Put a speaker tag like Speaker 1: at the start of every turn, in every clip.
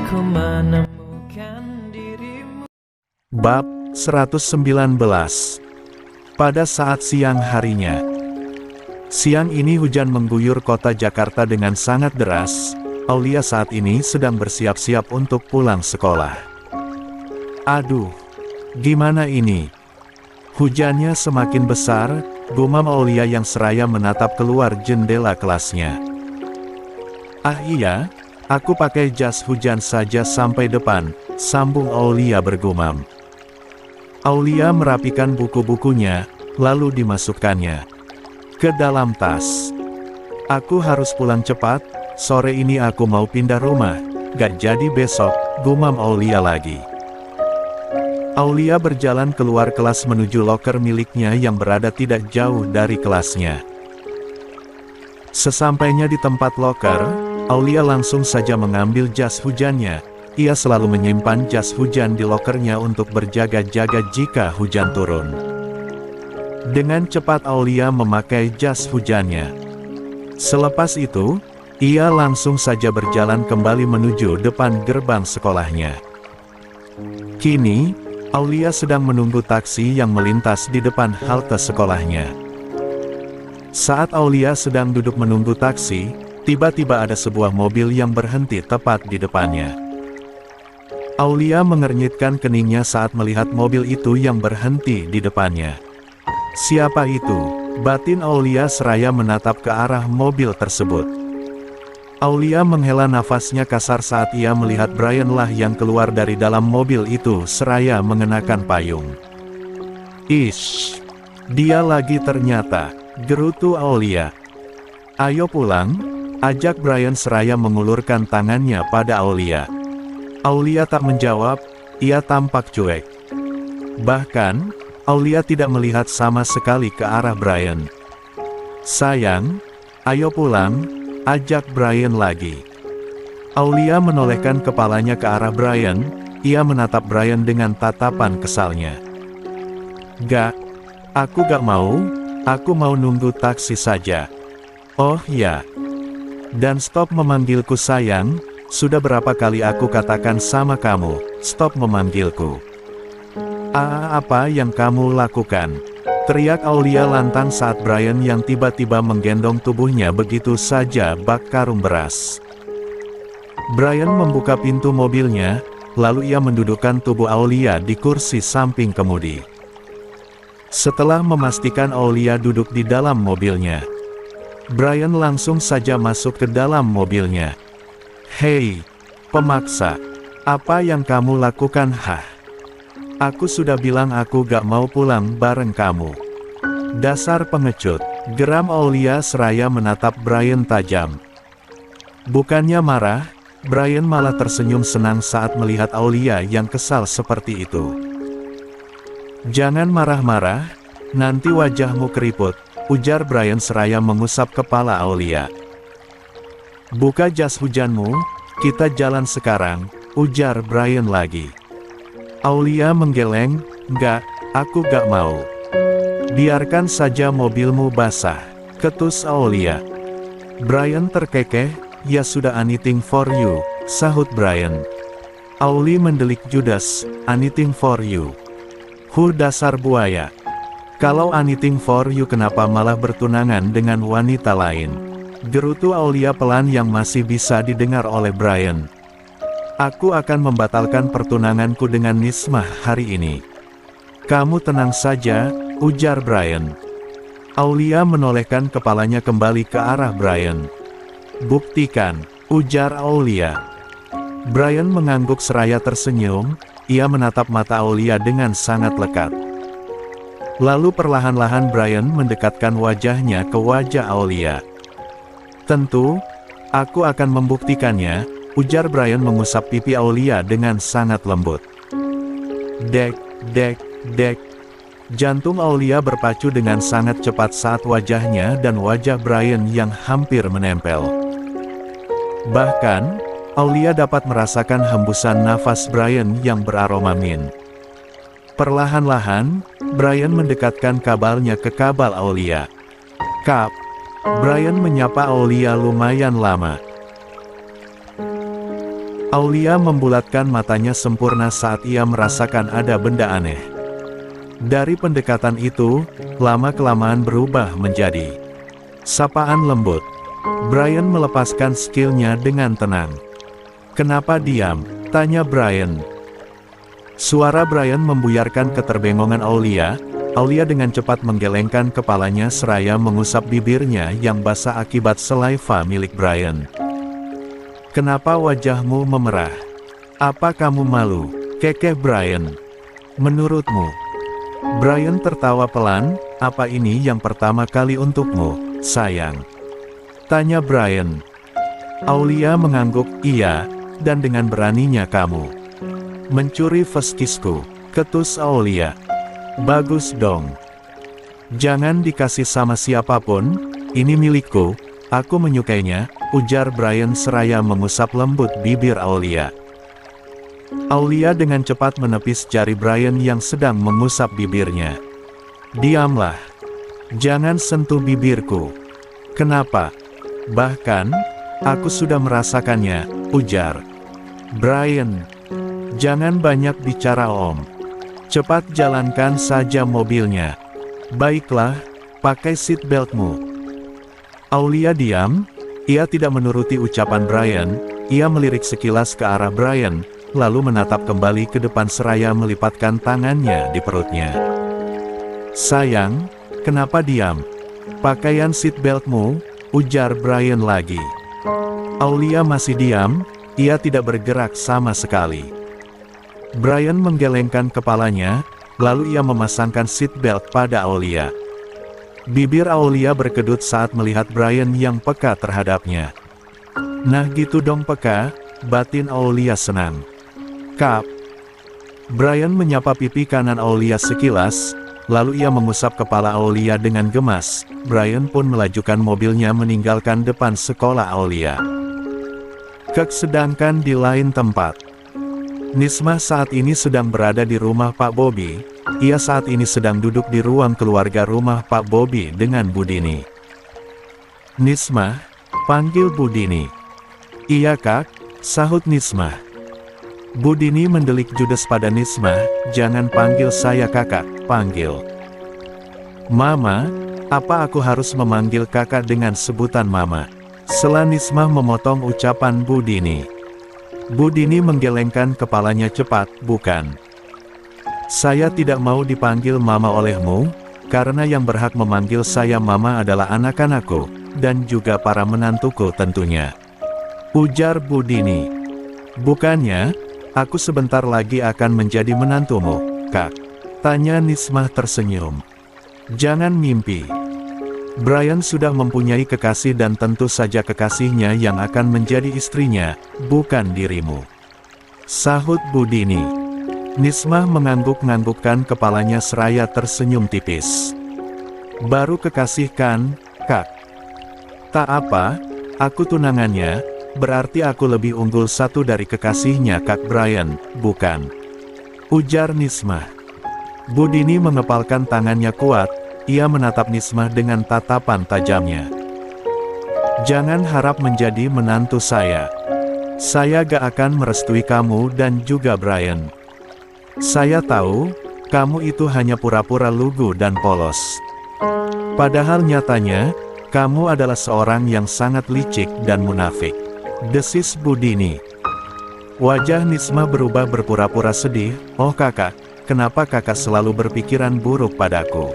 Speaker 1: ku menemukan dirimu.
Speaker 2: Bab 119. Pada saat siang harinya. Siang ini hujan mengguyur kota Jakarta dengan sangat deras. Aulia saat ini sedang bersiap-siap untuk pulang sekolah. Aduh, gimana ini? Hujannya semakin besar, gumam Aulia yang seraya menatap keluar jendela kelasnya. Ah iya, aku pakai jas hujan saja sampai depan, sambung Aulia bergumam. Aulia merapikan buku-bukunya, lalu dimasukkannya ke dalam tas. Aku harus pulang cepat, sore ini aku mau pindah rumah, gak jadi besok, gumam Aulia lagi. Aulia berjalan keluar kelas menuju loker miliknya yang berada tidak jauh dari kelasnya. Sesampainya di tempat loker, Aulia langsung saja mengambil jas hujannya. Ia selalu menyimpan jas hujan di lokernya untuk berjaga-jaga jika hujan turun. Dengan cepat Aulia memakai jas hujannya. Selepas itu, ia langsung saja berjalan kembali menuju depan gerbang sekolahnya. Kini, Aulia sedang menunggu taksi yang melintas di depan halte sekolahnya. Saat Aulia sedang duduk menunggu taksi, tiba-tiba ada sebuah mobil yang berhenti tepat di depannya. Aulia mengernyitkan keningnya saat melihat mobil itu yang berhenti di depannya. Siapa itu? Batin Aulia seraya menatap ke arah mobil tersebut. Aulia menghela nafasnya kasar saat ia melihat Brian lah yang keluar dari dalam mobil itu seraya mengenakan payung. Ish, dia lagi ternyata, gerutu Aulia. Ayo pulang, ajak Brian seraya mengulurkan tangannya pada Aulia. Aulia tak menjawab, ia tampak cuek. Bahkan, Aulia tidak melihat sama sekali ke arah Brian. Sayang, ayo pulang, ajak Brian lagi. Aulia menolehkan kepalanya ke arah Brian, ia menatap Brian dengan tatapan kesalnya. Gak, aku gak mau, aku mau nunggu taksi saja. Oh ya. Dan stop memanggilku sayang, sudah berapa kali aku katakan sama kamu, stop memanggilku. Apa yang kamu lakukan? Teriak Aulia lantang saat Brian yang tiba-tiba menggendong tubuhnya begitu saja bak karung beras. Brian membuka pintu mobilnya, lalu ia mendudukkan tubuh Aulia di kursi samping kemudi. Setelah memastikan Aulia duduk di dalam mobilnya, Brian langsung saja masuk ke dalam mobilnya. Hei, pemaksa, apa yang kamu lakukan? Aku sudah bilang aku gak mau pulang bareng kamu. Dasar pengecut, geram Aulia seraya menatap Brian tajam. Bukannya marah, Brian malah tersenyum senang saat melihat Aulia yang kesal seperti itu. Jangan marah-marah, nanti wajahmu keriput, ujar Brian seraya mengusap kepala Aulia. Buka jas hujanmu, kita jalan sekarang, ujar Brian lagi. Aulia menggeleng, enggak, aku gak mau. Biarkan saja mobilmu basah, ketus Aulia. Brian terkekeh, ya sudah anything for you, sahut Brian. Auli mendelik judes, anything for you. Dasar buaya. Kalau anything for you kenapa malah bertunangan dengan wanita lain? Gerutu Aulia pelan yang masih bisa didengar oleh Brian. Aku akan membatalkan pertunanganku dengan Nismah hari ini. Kamu tenang saja, ujar Brian. Aulia menolehkan kepalanya kembali ke arah Brian. Buktikan, ujar Aulia. Brian mengangguk seraya tersenyum, ia menatap mata Aulia dengan sangat lekat. Lalu perlahan-lahan Brian mendekatkan wajahnya ke wajah Aulia. Tentu, aku akan membuktikannya, ujar Brian mengusap pipi Aulia dengan sangat lembut. Dek, dek, dek. Jantung Aulia berpacu dengan sangat cepat saat wajahnya dan wajah Brian yang hampir menempel. Bahkan, Aulia dapat merasakan hembusan nafas Brian yang beraroma mint. Perlahan-lahan, Brian mendekatkan kabalnya ke kabal Aulia. Kap. Brian menyapa Aulia lumayan lama. Aulia membulatkan matanya sempurna saat ia merasakan ada benda aneh. Dari pendekatan itu, lama-kelamaan berubah menjadi sapaan lembut. Brian melepaskan skillnya dengan tenang. "Kenapa diam?" tanya Brian. Suara Brian membuyarkan keterbengongan Aulia. Aulia dengan cepat menggelengkan kepalanya seraya mengusap bibirnya yang basah akibat saliva milik Brian. "Kenapa wajahmu memerah? Apa kamu malu?" kekeh Brian. "Menurutmu?" Brian tertawa pelan. "Apa ini yang pertama kali untukmu, sayang?" tanya Brian. Aulia mengangguk, "Iya, dan dengan beraninya kamu mencuri feskisku," ketus Aulia. "Bagus dong. Jangan dikasih sama siapapun, ini milikku, aku menyukainya," ujar Brian seraya mengusap lembut bibir Aulia. Aulia dengan cepat menepis jari Brian yang sedang mengusap bibirnya. "Diamlah. Jangan sentuh bibirku." "Kenapa?" "Bahkan, aku sudah merasakannya," ujar Brian. "Jangan banyak bicara Om. Cepat jalankan saja mobilnya." "Baiklah, pakai seatbeltmu." Aulia diam. Ia tidak menuruti ucapan Brian. Ia melirik sekilas ke arah Brian, lalu menatap kembali ke depan seraya melipatkan tangannya di perutnya. "Sayang, kenapa diam? Pakaian seatbeltmu," ujar Brian lagi. Aulia masih diam. Ia tidak bergerak sama sekali. Brian menggelengkan kepalanya, lalu ia memasangkan seatbelt pada Aulia. Bibir Aulia berkedut saat melihat Brian yang peka terhadapnya. "Nah gitu dong peka," batin Aulia senang. "Kap." Brian menyapa pipi kanan Aulia sekilas, lalu ia mengusap kepala Aulia dengan gemas. Brian pun melajukan mobilnya meninggalkan depan sekolah Aulia. Sedangkan di lain tempat, Nismah saat ini sedang berada di rumah Pak Bobby. Ia saat ini sedang duduk di ruang keluarga rumah Pak Bobby dengan Budini. "Nismah," panggil Budini. "Iya Kak," sahut Nismah. Budini mendelik judes pada Nismah. "Jangan panggil saya kakak, panggil Mama." "Apa aku harus memanggil kakak dengan sebutan Mama?" Sela Nismah memotong ucapan Budini. Budini menggelengkan kepalanya cepat. "Bukan. Saya tidak mau dipanggil Mama olehmu, karena yang berhak memanggil saya Mama adalah anak-anakku, dan juga para menantuku tentunya," ujar Budini. "Bukannya, aku sebentar lagi akan menjadi menantumu, Kak?" tanya Nismah tersenyum. "Jangan mimpi. Brian sudah mempunyai kekasih dan tentu saja kekasihnya yang akan menjadi istrinya, bukan dirimu," sahut Budini. Nismah mengangguk-nganggukkan kepalanya seraya tersenyum tipis. "Baru kekasih kan, Kak?" "Tak apa, aku tunangannya, berarti aku lebih unggul satu dari kekasihnya Kak Brian, bukan?" ujar Nismah. Budini mengepalkan tangannya kuat. Ia menatap Nismah dengan tatapan tajamnya. "Jangan harap menjadi menantu saya. Saya gak akan merestui kamu dan juga Brian. Saya tahu, kamu itu hanya pura-pura lugu dan polos. Padahal nyatanya, kamu adalah seorang yang sangat licik dan munafik," desis Budini. Wajah Nismah berubah berpura-pura sedih. "Oh kakak, kenapa kakak selalu berpikiran buruk padaku?"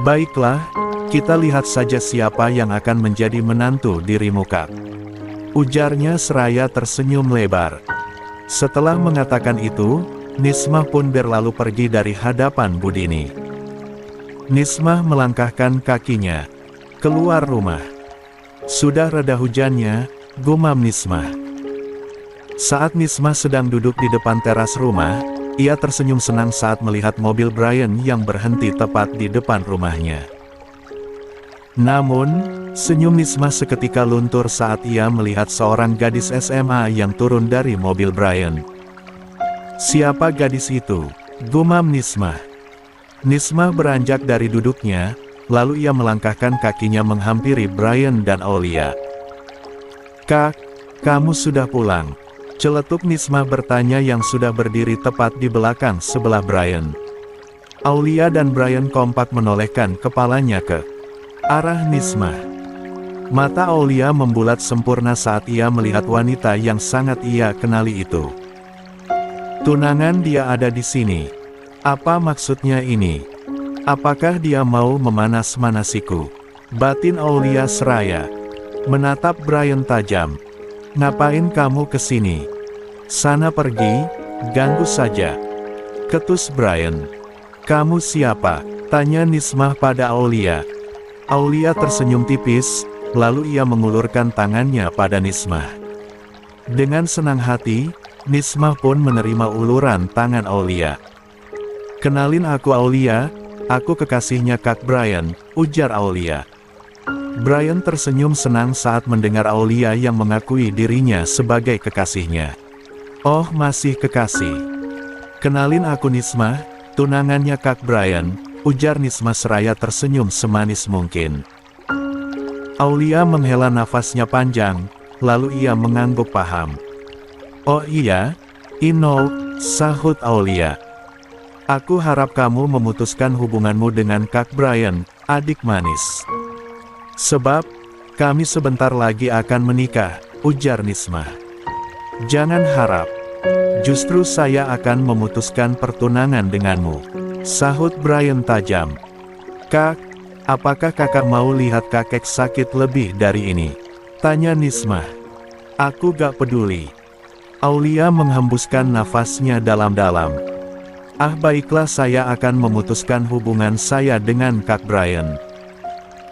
Speaker 2: "Baiklah, kita lihat saja siapa yang akan menjadi menantu dirimu Kak," ujarnya seraya tersenyum lebar. Setelah mengatakan itu, Nismah pun berlalu pergi dari hadapan Budini. Nismah melangkahkan kakinya keluar rumah. Sudah reda hujannya, gumam Nismah. Saat Nismah sedang duduk di depan teras rumah, ia tersenyum senang saat melihat mobil Brian yang berhenti tepat di depan rumahnya. Namun, senyum Nismah seketika luntur saat ia melihat seorang gadis SMA yang turun dari mobil Brian. "Siapa gadis itu?" gumam Nismah. Nismah beranjak dari duduknya, lalu ia melangkahkan kakinya menghampiri Brian dan Aulia. "Kak, kamu sudah pulang?" Celetuk Nismah bertanya yang sudah berdiri tepat di belakang sebelah Brian. Aulia dan Brian kompak menolehkan kepalanya ke arah Nismah. Mata Aulia membulat sempurna saat ia melihat wanita yang sangat ia kenali itu. Tunangan dia ada di sini. Apa maksudnya ini? Apakah dia mau memanas-manasiku? Batin Aulia seraya menatap Brian tajam. Ngapain kamu kesini? Sana pergi, ganggu saja. Ketus Brian. Kamu siapa? Tanya Nismah pada Aulia. Aulia tersenyum tipis, lalu ia mengulurkan tangannya pada Nismah. Dengan senang hati, Nismah pun menerima uluran tangan Aulia. Kenalin aku Aulia, aku kekasihnya Kak Brian, ujar Aulia. Brian tersenyum senang saat mendengar Aulia yang mengakui dirinya sebagai kekasihnya. Oh, masih kekasih. Kenalin aku Nismah, tunangannya Kak Brian, ujar Nismah seraya tersenyum semanis mungkin. Aulia menghela nafasnya panjang, lalu ia mengangguk paham. Oh iya, Ino, sahut Aulia. Aku harap kamu memutuskan hubunganmu dengan Kak Brian, adik manis. Sebab, kami sebentar lagi akan menikah, ujar Nismah. Jangan harap. Justru saya akan memutuskan pertunangan denganmu, sahut Brian tajam. Kak, apakah kakak mau lihat kakek sakit lebih dari ini? Tanya Nismah. Aku gak peduli. Aulia menghembuskan nafasnya dalam-dalam. Ah, baiklah, saya akan memutuskan hubungan saya dengan Kak Brian.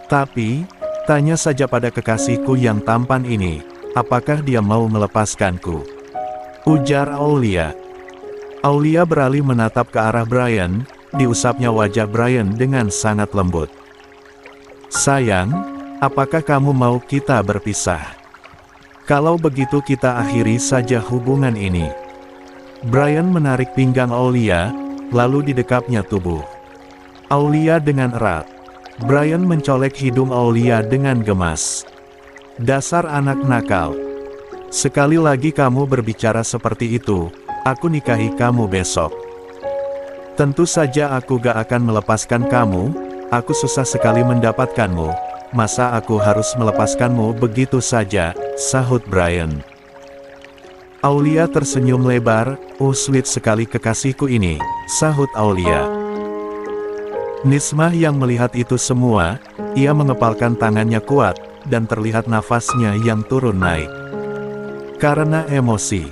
Speaker 2: Tapi, tanya saja pada kekasihku yang tampan ini, apakah dia mau melepaskanku? Ujar Aulia. Aulia beralih menatap ke arah Brian, diusapnya wajah Brian dengan sangat lembut. Sayang, apakah kamu mau kita berpisah? Kalau begitu kita akhiri saja hubungan ini. Brian menarik pinggang Aulia, lalu didekapnya tubuh Aulia dengan erat. Brian mencolek hidung Aulia dengan gemas. Dasar anak nakal. Sekali lagi kamu berbicara seperti itu, aku nikahi kamu besok. Tentu saja aku gak akan melepaskan kamu, aku susah sekali mendapatkanmu, masa aku harus melepaskanmu begitu saja, sahut Brian. Aulia tersenyum lebar, oh sweet sekali kekasihku ini, sahut Aulia. Nismah yang melihat itu semua, ia mengepalkan tangannya kuat, dan terlihat nafasnya yang turun naik. Karena emosi,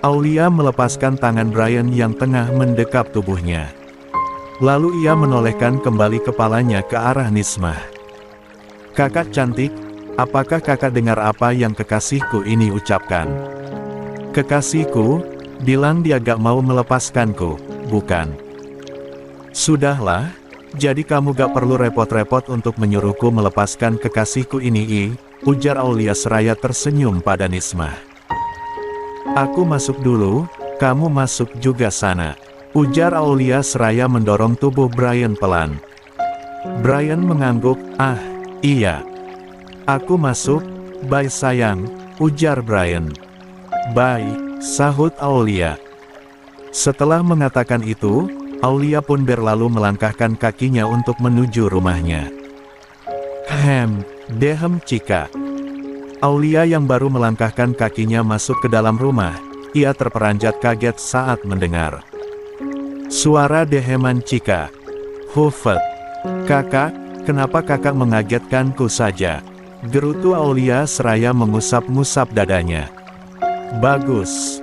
Speaker 2: Aulia melepaskan tangan Brian yang tengah mendekap tubuhnya. Lalu ia menolehkan kembali kepalanya ke arah Nismah. Kakak cantik, apakah kakak dengar apa yang kekasihku ini ucapkan? Kekasihku, bilang dia gak mau melepaskanku, bukan? Sudahlah. Jadi kamu gak perlu repot-repot untuk menyuruhku melepaskan kekasihku ini, ujar Aulia seraya tersenyum pada Nismah. Aku masuk dulu, kamu masuk juga sana, ujar Aulia seraya mendorong tubuh Brian pelan. Brian mengangguk, ah, iya. Aku masuk, bye sayang, ujar Brian. Bye, sahut Aulia. Setelah mengatakan itu, Aulia pun berlalu melangkahkan kakinya untuk menuju rumahnya. Dehem Cika. Aulia yang baru melangkahkan kakinya masuk ke dalam rumah, ia terperanjat kaget saat mendengar suara deheman Cika. Hufet. Kakak, kenapa kakak mengagetkanku saja? Gerutu Aulia seraya mengusap-ngusap dadanya. Bagus.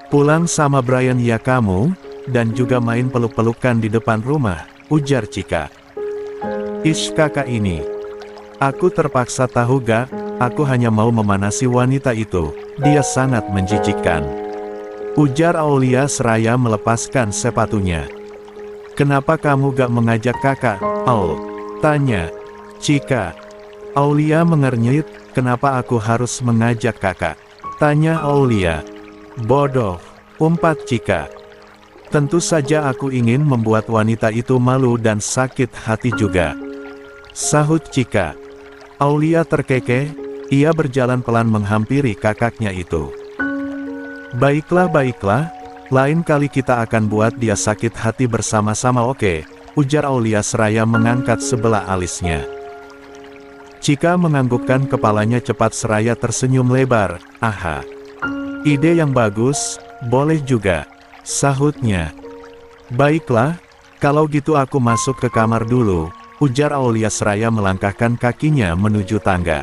Speaker 2: Pulang sama Brian ya kamu? Dan juga main peluk-pelukan di depan rumah, ujar Cika. Ish kakak ini. Aku terpaksa tahu gak, aku hanya mau memanasi wanita itu, dia sangat menjijikkan. Ujar Aulia seraya melepaskan sepatunya. Kenapa kamu gak mengajak kakak, Aul? Tanya Cika. Aulia mengernyit, kenapa aku harus mengajak kakak? Tanya Aulia. Bodoh, umpat Cika. Tentu saja aku ingin membuat wanita itu malu dan sakit hati juga, sahut Cika. Aulia terkekeh, ia berjalan pelan menghampiri kakaknya itu. Baiklah baiklah, lain kali kita akan buat dia sakit hati bersama-sama oke, ujar Aulia seraya mengangkat sebelah alisnya. Cika menganggukkan kepalanya cepat seraya tersenyum lebar, aha. Ide yang bagus, boleh juga, sahutnya. Baiklah, kalau gitu aku masuk ke kamar dulu, ujar Aulia seraya melangkahkan kakinya menuju tangga.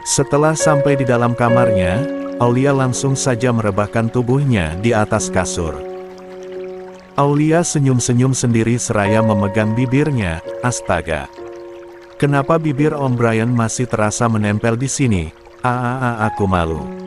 Speaker 2: Setelah sampai di dalam kamarnya, Aulia langsung saja merebahkan tubuhnya di atas kasur. Aulia senyum-senyum sendiri seraya memegang bibirnya, astaga. Kenapa bibir Om Brian masih terasa menempel di sini? Aku malu.